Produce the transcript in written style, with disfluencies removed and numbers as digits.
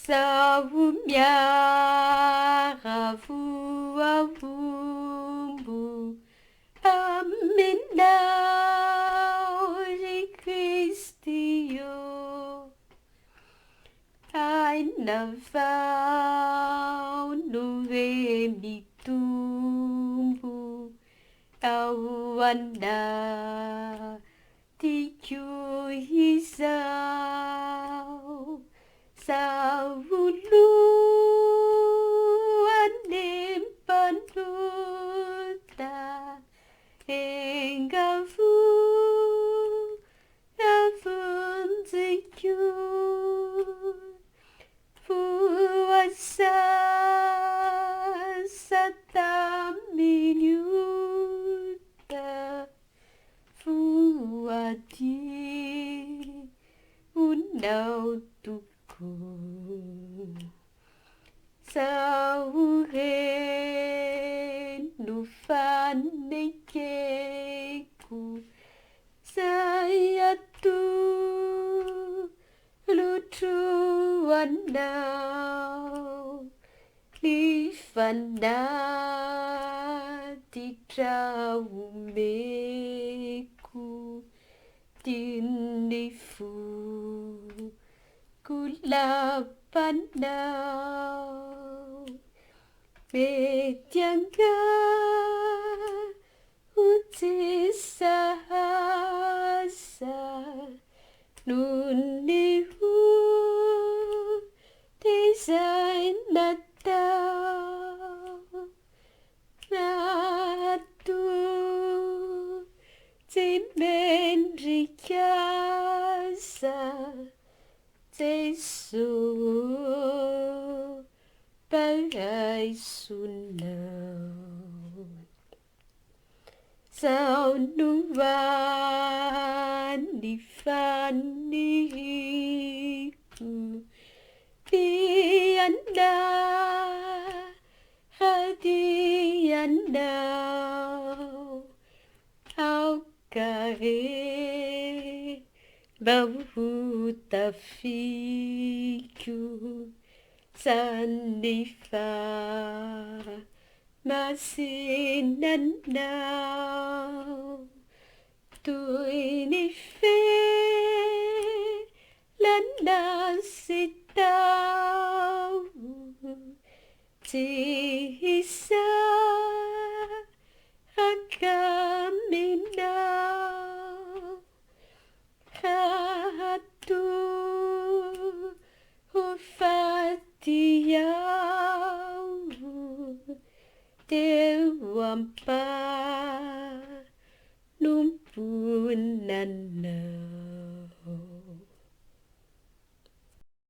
Savumiaravumbu Aminao de Christio Ai navau no remitumbu Awana tikyuhisau Savulu anem panuta Engavu avunzikyu Fuasa sataminyuta Fuati unautuku Sauhe nufanekeku Sayatu lutuanau Lifana titraumeku Tinifu kulapanau Medianga utisahasa Nunihu desain natau Natu Timendrikasa Jesu Bagai sunau Saunuan Ifaniku Dianda Hadianda Aukare Bau tafiku Sanifa Masina now Tuinife Lana sitau Tisa Aminao Hatu Ufatiau Dewampa Numpunana